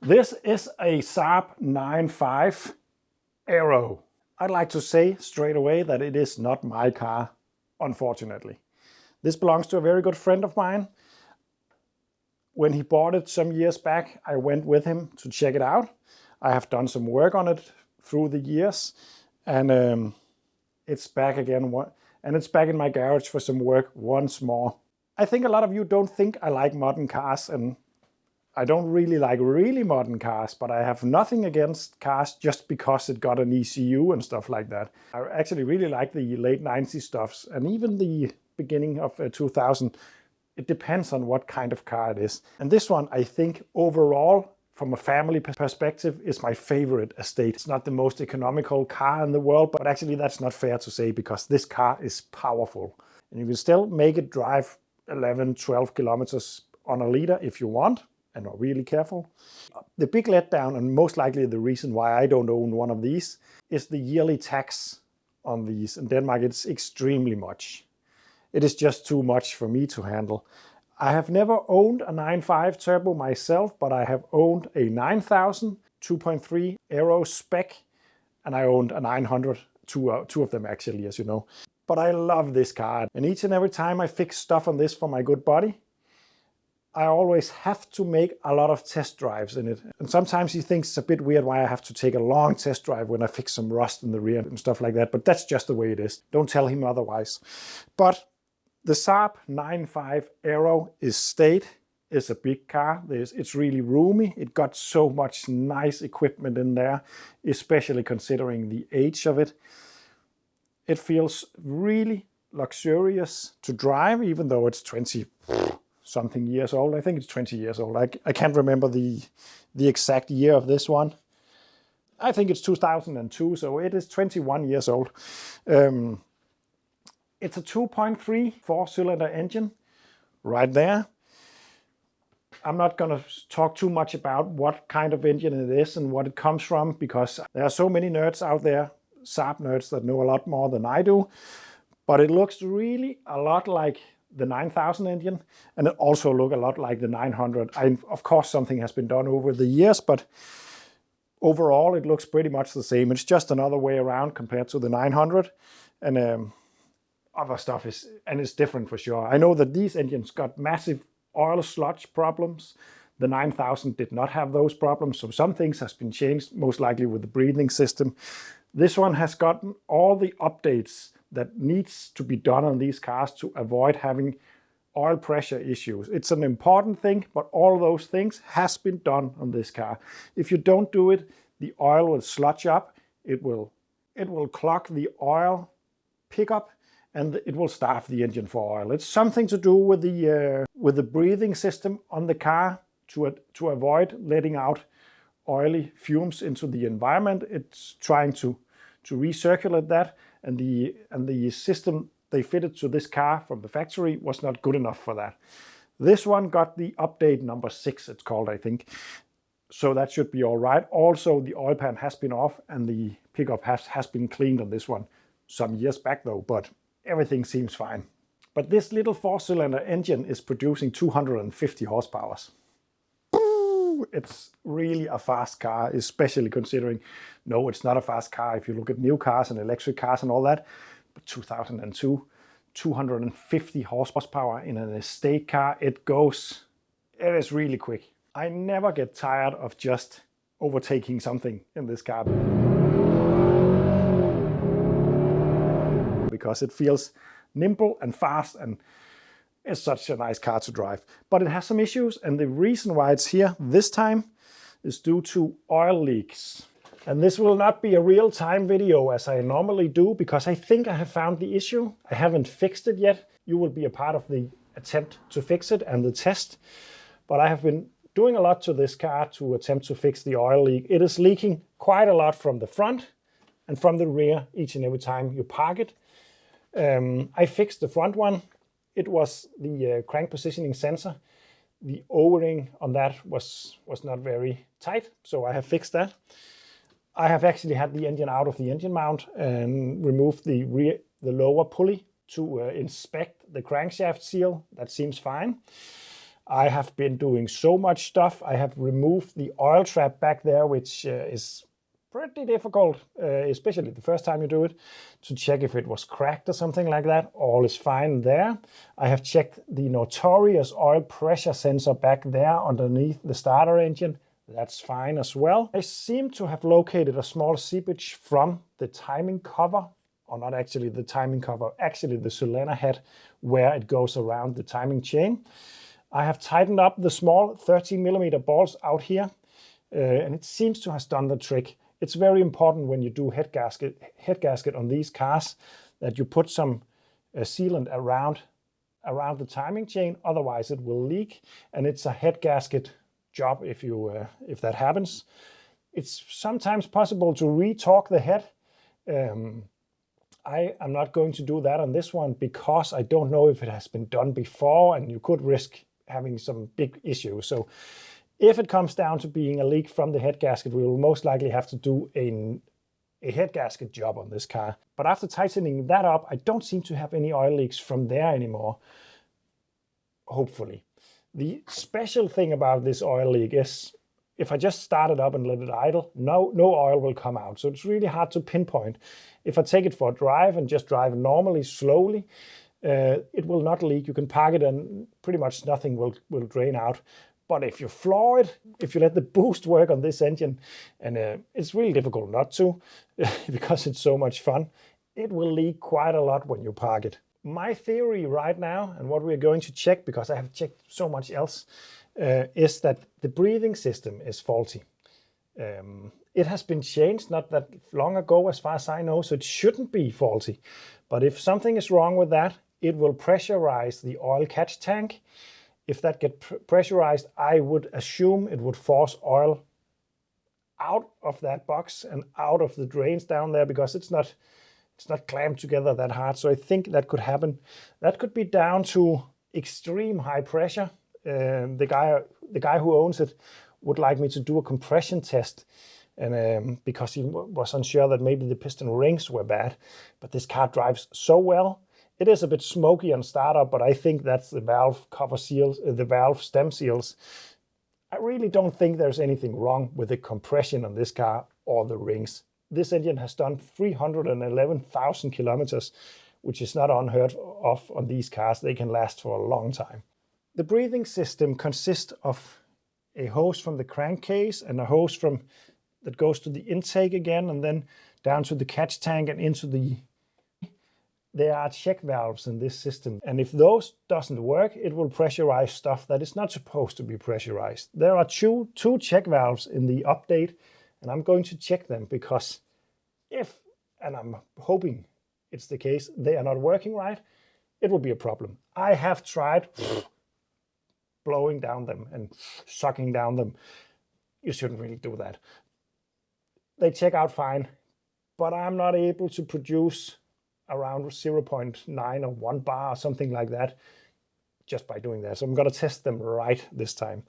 This is a Saab 9.5 Aero. I'd like to say straight away that it is not my car, unfortunately. This belongs to a very good friend of mine. When he bought it some years back, I went with him to check it out. I have done some work on it through the years, and it's back again, and it's back in my garage for some work once more. I think a lot of you don't think I like modern cars, and I don't really like really modern cars, but I have nothing against cars just because it got an ECU and stuff like that. I actually really like the late 90s stuffs, and even the beginning of 2000. It depends on what kind of car it is. And this one, I think overall, from a family perspective, is my favorite estate. It's not the most economical car in the world, but actually that's not fair to say because this car is powerful. And you can still make it drive 11, 12 kilometers on a liter if you want, and are really careful. The big letdown, and most likely the reason why I don't own one of these, is the yearly tax on these. In Denmark, it's extremely much. It is just too much for me to handle. I have never owned a 9.5 turbo myself, but I have owned a 9000 2.3 Aero spec, and I owned a 900, two of them actually, as you know. But I love this car, and each and every time I fix stuff on this for my good buddy, I always have to make a lot of test drives in it. And sometimes he thinks it's a bit weird why I have to take a long test drive when I fix some rust in the rear and stuff like that, but that's just the way it is. Don't tell him otherwise. But the Saab 9.5 Aero is a big car. It's really roomy. It got so much nice equipment in there, especially considering the age of it. It feels really luxurious to drive, even though it's 20-something years old. I think it's 20 years old. I can't remember the exact year of this one. I think it's 2002, so it is 21 years old. It's a 2.3 four-cylinder engine right there. I'm not going to talk too much about what kind of engine it is and what it comes from, because there are so many nerds out there, Saab nerds, that know a lot more than I do. But it looks really a lot like the 9000 engine, and it also looks a lot like the 900. Of course, something has been done over the years, but overall it looks pretty much the same. It's just another way around compared to the 900. And other stuff is different for sure. I know that these engines got massive oil sludge problems. The 9000 did not have those problems, so some things has been changed, most likely with the breathing system. This one has gotten all the updates that needs to be done on these cars to avoid having oil pressure issues. It's an important thing, but all those things has been done on this car. If you don't do it, the oil will sludge up. It will clog the oil pickup, and it will starve the engine for oil. It's something to do with the breathing system on the car to avoid letting out oily fumes into the environment. It's trying to recirculate that, and the system they fitted to this car from the factory was not good enough for that. This one got the update number 6, it's called, I think. So that should be all right. Also, the oil pan has been off, and the pickup has been cleaned on this one some years back though, but everything seems fine. But this little four-cylinder engine is producing 250 horsepower. It's really a fast car, especially considering, no, it's not a fast car if you look at new cars and electric cars and all that, but 2002, 250 horsepower in an estate car, it is really quick. I never get tired of just overtaking something in this car, because it feels nimble and fast, and it's such a nice car to drive. But it has some issues, and the reason why it's here this time is due to oil leaks. And this will not be a real-time video as I normally do, because I think I have found the issue. I haven't fixed it yet. You will be a part of the attempt to fix it and the test. But I have been doing a lot to this car to attempt to fix the oil leak. It is leaking quite a lot from the front and from the rear each and every time you park it. I fixed the front one. It was the crank positioning sensor. The O-ring on that was not very tight, so I have fixed that. I have actually had the engine out of the engine mount and removed the lower pulley to inspect the crankshaft seal. That seems fine. I have been doing so much stuff. I have removed the oil trap back there, which is pretty difficult, especially the first time you do it, to check if it was cracked or something like that. All is fine there. I have checked the notorious oil pressure sensor back there underneath the starter engine. That's fine as well. I seem to have located a small seepage from the timing cover, or not actually the timing cover, actually the Solena head where it goes around the timing chain. I have tightened up the small 13mm balls out here, and it seems to have done the trick. It's very important when you do head gasket on these cars that you put some sealant around the timing chain, otherwise it will leak, and it's a head gasket job if that happens. It's sometimes possible to re-torque the head. I am not going to do that on this one because I don't know if it has been done before, and you could risk having some big issues. So if it comes down to being a leak from the head gasket, we will most likely have to do a head gasket job on this car. But after tightening that up, I don't seem to have any oil leaks from there anymore, hopefully. The special thing about this oil leak is if I just start it up and let it idle, no oil will come out. So it's really hard to pinpoint. If I take it for a drive and just drive normally, slowly, it will not leak. You can park it and pretty much nothing will drain out. But if you floor it, if you let the boost work on this engine, and it's really difficult not to, because it's so much fun, it will leak quite a lot when you park it. My theory right now, and what we're going to check, because I have checked so much else, is that the breathing system is faulty. It has been changed not that long ago, as far as I know, so it shouldn't be faulty. But if something is wrong with that, it will pressurize the oil catch tank. If that gets pressurized, I would assume it would force oil out of that box and out of the drains down there, because it's not clamped together that hard. So I think that could happen. That could be down to extreme high pressure. The guy who owns it would like me to do a compression test, and because he was unsure that maybe the piston rings were bad. But this car drives so well. It is a bit smoky on startup, but I think that's the valve cover seals, the valve stem seals. I really don't think there's anything wrong with the compression on this car or the rings. This engine has done 311,000 kilometers, which is not unheard of on these cars. They can last for a long time. The breathing system consists of a hose from the crankcase and a hose that goes to the intake again, and then down to the catch tank and into the... There are check valves in this system, and if those doesn't work, it will pressurize stuff that is not supposed to be pressurized. There are two check valves in the update, and I'm going to check them, because if, and I'm hoping it's the case, they are not working right, it will be a problem. I have tried blowing down them and sucking down them. You shouldn't really do that. They check out fine, but I'm not able to produce around 0.9 or 1 bar or something like that just by doing that. So I'm going to test them right this time.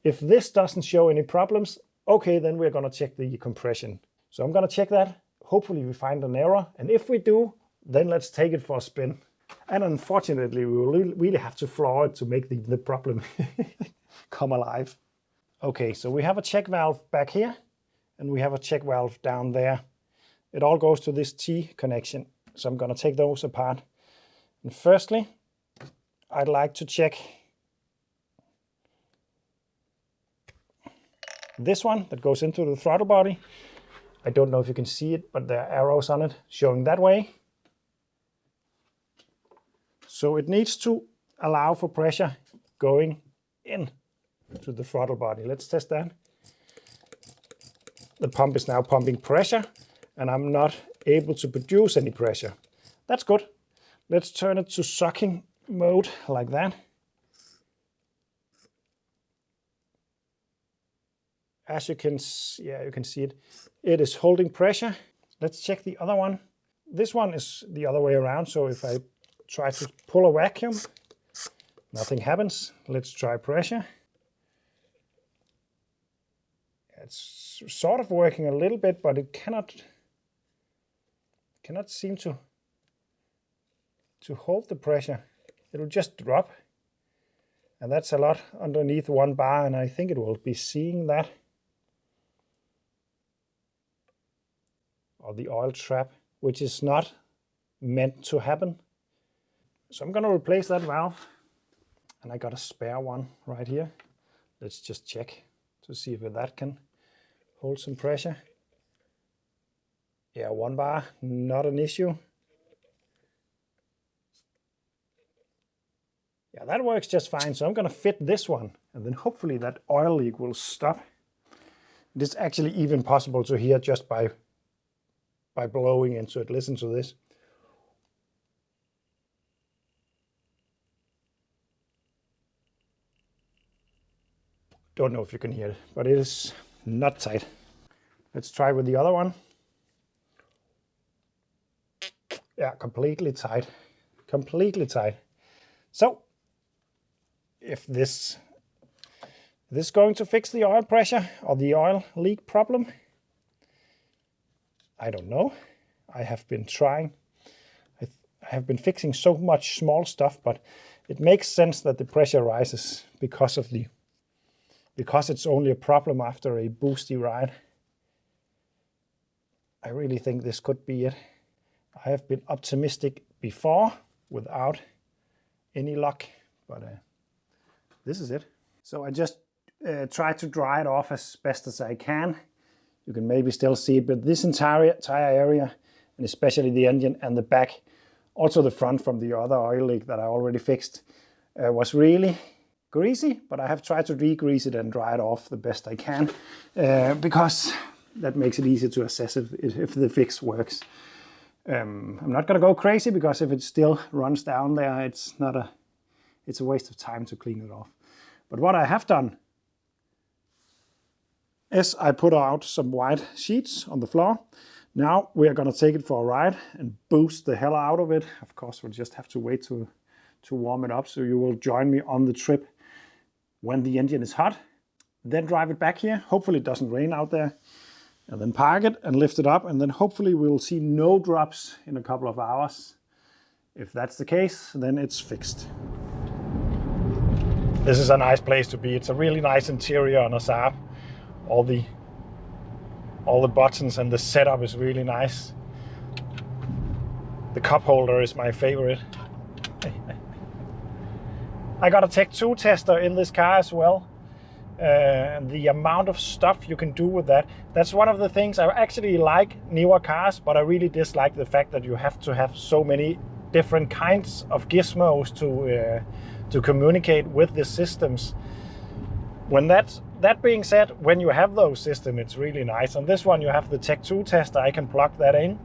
If this doesn't show any problems, okay, then we're going to check the compression. So I'm going to check that. Hopefully we find an error, and if we do, then let's take it for a spin. And unfortunately, we will really have to floor it to make the problem come alive. Okay, so we have a check valve back here, and we have a check valve down there. It all goes to this T connection. So I'm going to take those apart. And firstly, I'd like to check this one that goes into the throttle body. I don't know if you can see it, but there are arrows on it showing that way. So it needs to allow for pressure going in to the throttle body. Let's test that. The pump is now pumping pressure, and I'm not able to produce any pressure. That's good. Let's turn it to sucking mode like that. As you can see it. It is holding pressure. Let's check the other one. This one is the other way around, so if I try to pull a vacuum, nothing happens. Let's try pressure. It's sort of working a little bit, but it cannot seem to hold the pressure. It'll just drop. And that's a lot underneath one bar, and I think it will be seeing that. Or the oil trap, which is not meant to happen. So I'm going to replace that valve, and I got a spare one right here. Let's just check to see if that can hold some pressure. Yeah, 1 bar, not an issue. Yeah, that works just fine. So I'm going to fit this one, and then hopefully that oil leak will stop. It is actually even possible to hear just by blowing into it. Listen to this. Don't know if you can hear it, but it is not tight. Let's try with the other one. Yeah, completely tight. Completely tight. So, if this is going to fix the oil pressure or the oil leak problem, I don't know. I have been trying. I have been fixing so much small stuff, but it makes sense that the pressure rises because it's only a problem after a boosty ride. I really think this could be it. I have been optimistic before without any luck, but this is it. So I just try to dry it off as best as I can. You can maybe still see it, but this entire area, and especially the engine and the back, also the front from the other oil leak that I already fixed, was really greasy, but I have tried to degrease it and dry it off the best I can, because that makes it easier to assess if the fix works. I'm not going to go crazy, because if it still runs down there, it's a waste of time to clean it off. But what I have done is I put out some white sheets on the floor. Now we are going to take it for a ride and boost the hell out of it. Of course, we'll just have to wait to warm it up, so you will join me on the trip when the engine is hot. Then drive it back here. Hopefully it doesn't rain out there. And then park it and lift it up, and then hopefully we'll see no drops in a couple of hours. If that's the case, then it's fixed. This is a nice place to be. It's a really nice interior on a Saab. All the buttons and the setup is really nice. The cup holder is my favorite. I got a Tech 2 tester in this car as well. And the amount of stuff you can do with that's one of the things I actually like newer cars, but I really dislike the fact that you have to have so many different kinds of gizmos to communicate with the systems. When that being said, when you have those systems, it's really nice. On this one, you have the Tech 2 tester. I can plug that in.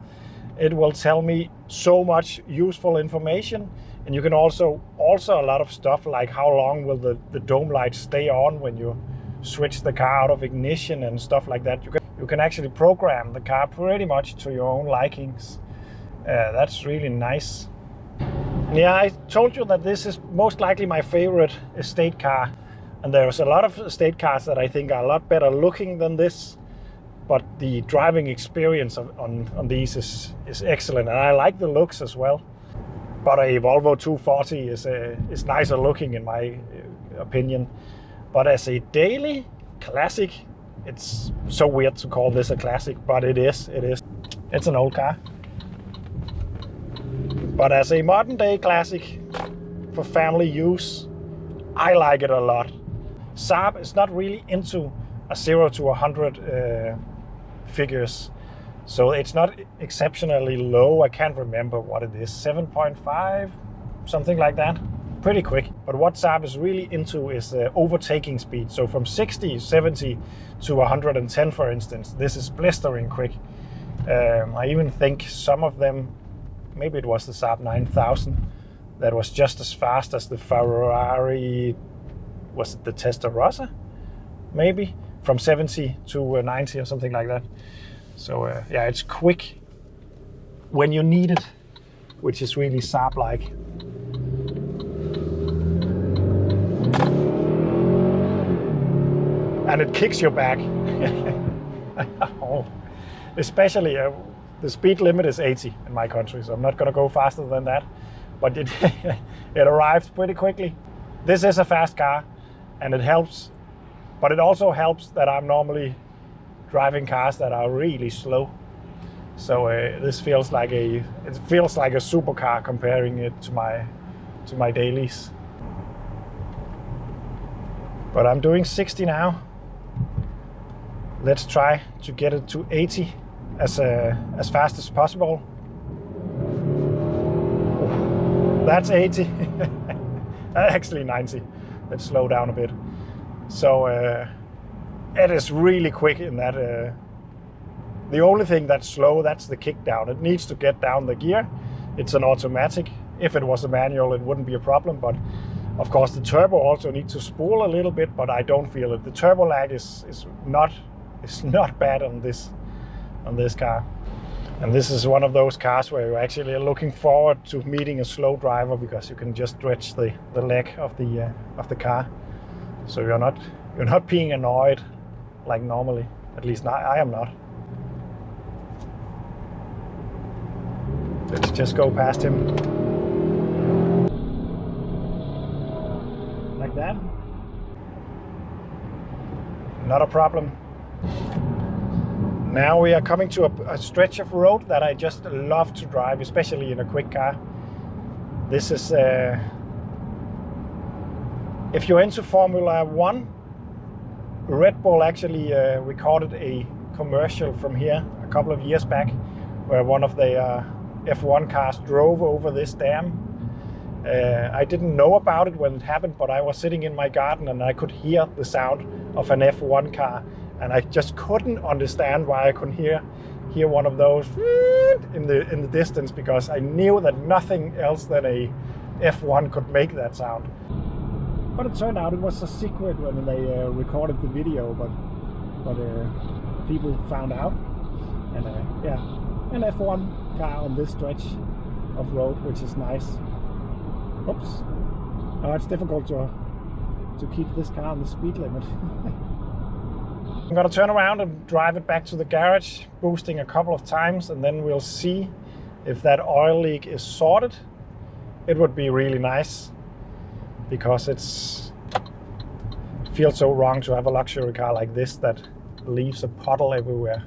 It will tell me so much useful information. And you can also a lot of stuff like how long will the dome light stay on when you switch the car out of ignition and stuff like that. You can actually program the car pretty much to your own likings. That's really nice. And yeah, I told you that this is most likely my favorite estate car. And there's a lot of estate cars that I think are a lot better looking than this. But the driving experience on these is excellent. And I like the looks as well. But a Volvo 240 is nicer looking in my opinion. But as a daily classic, it's so weird to call this a classic, but it is. It's an old car. But as a modern day classic for family use, I like it a lot. Saab is not really into a 0 to 100 figures. So it's not exceptionally low. I can't remember what it is, 7.5, something like that. Pretty quick. But what Saab is really into is overtaking speed. So from 60, 70 to 110, for instance, this is blistering quick. I even think some of them, maybe it was the Saab 9000, that was just as fast as the Ferrari, was it the Testarossa? Maybe, from 70 to 90 or something like that. So yeah, it's quick when you need it, which is really Saab-like. And it kicks you back. Especially the speed limit is 80 in my country, so I'm not going to go faster than that. But it arrived pretty quickly. This is a fast car, and it helps, but it also helps that I'm normally driving cars that are really slow. So this feels like a supercar comparing it to my dailies. But I'm doing 60 now. Let's try to get it to 80 as fast as possible. That's 80. Actually 90. Let's slow down a bit. So it is really quick in that. The only thing that's slow, that's the kick down. It needs to get down the gear. It's an automatic. If it was a manual, it wouldn't be a problem, but of course the turbo also needs to spool a little bit, but I don't feel it. The turbo lag is not bad on this car. And this is one of those cars where you're actually looking forward to meeting a slow driver, because you can just stretch the leg of the car. So you're not being annoyed like normally. At least I am not. Let's just go past him. Like that. Not a problem. Now we are coming to a stretch of road that I just love to drive, especially in a quick car. This is, if you're into Formula 1, Red Bull actually recorded a commercial from here a couple of years back, where one of the F1 cars drove over this dam. I didn't know about it when it happened, but I was sitting in my garden and I could hear the sound of an F1 car, and I just couldn't understand why I couldn't hear one of those in the distance, because I knew that nothing else than a F1 could make that sound. But it turned out it was a secret when they recorded the video, but people found out, and yeah, an F1 car on this stretch of road, which is nice. Oops. It's difficult to keep this car on the speed limit. I'm gonna turn around and drive it back to the garage, boosting a couple of times, and then we'll see if that oil leak is sorted. It would be really nice, because it feels so wrong to have a luxury car like this that leaves a puddle everywhere.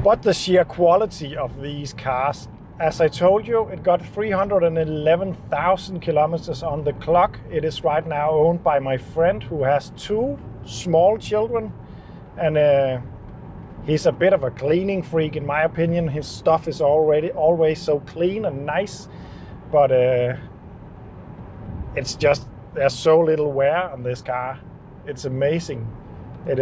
But the sheer quality of these cars, as I told you, it got 311,000 kilometers on the clock. It is right now owned by my friend who has 2 small children, and he's a bit of a cleaning freak in my opinion. His stuff is always so clean and nice, but it's just, there's so little wear on this car. It's amazing. It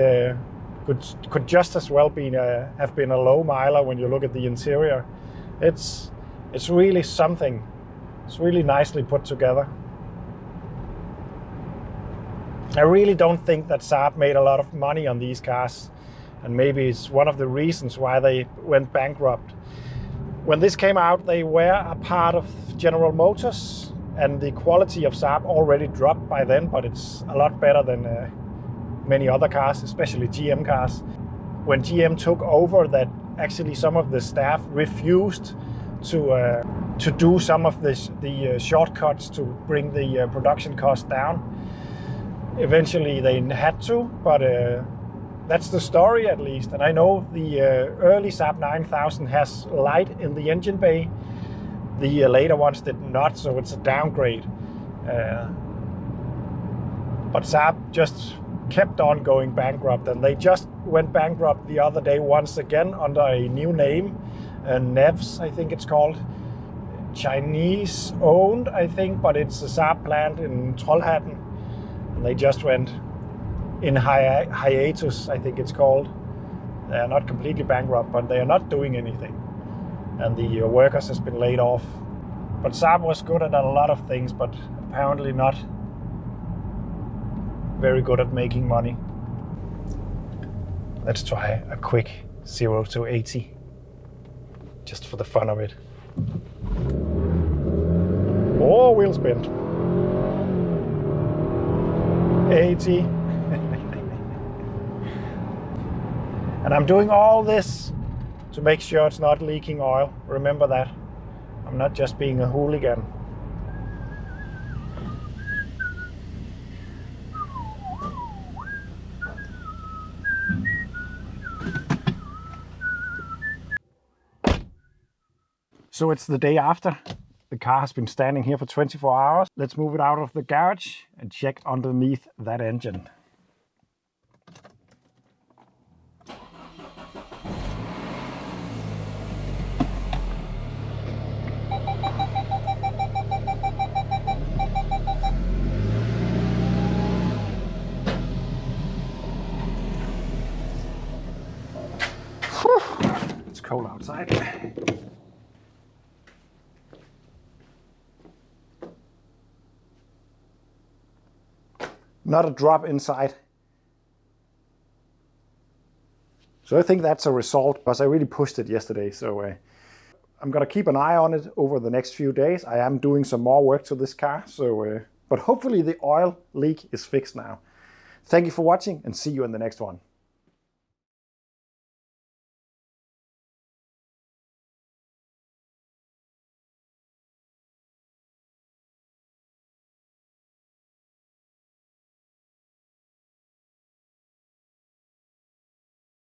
could just as well have been a low miler when you look at the interior. It's really something. It's really nicely put together. I really don't think that Saab made a lot of money on these cars, and maybe it's one of the reasons why they went bankrupt. When this came out, they were a part of General Motors, and the quality of Saab already dropped by then, but it's a lot better than many other cars, especially GM cars. When GM took over, that actually some of the staff refused to do some of the shortcuts to bring the production cost down. Eventually they had to, but that's the story at least. And I know the early Saab 9000 has light in the engine bay. The later ones did not, so it's a downgrade. But Saab just kept on going bankrupt, and they just went bankrupt the other day once again under a new name, Nevs, I think it's called. Chinese owned, I think, but it's a Saab plant in Trollhättan, and they just went in hiatus, I think it's called. They are not completely bankrupt, but they are not doing anything, and the workers has been laid off. But Saab was good at a lot of things, but apparently not very good at making money. Let's try a quick 0 to 80, just for the fun of it. Oh, wheel spin. 80. And I'm doing all this to make sure it's not leaking oil. Remember that. I'm not just being a hooligan. So it's the day after. The car has been standing here for 24 hours. Let's move it out of the garage and check underneath that engine. Whew. It's cold outside. Not a drop inside. So I think that's a result because I really pushed it yesterday. So I'm gonna keep an eye on it over the next few days. I am doing some more work to this car. So, but hopefully the oil leak is fixed now. Thank you for watching and see you in the next one.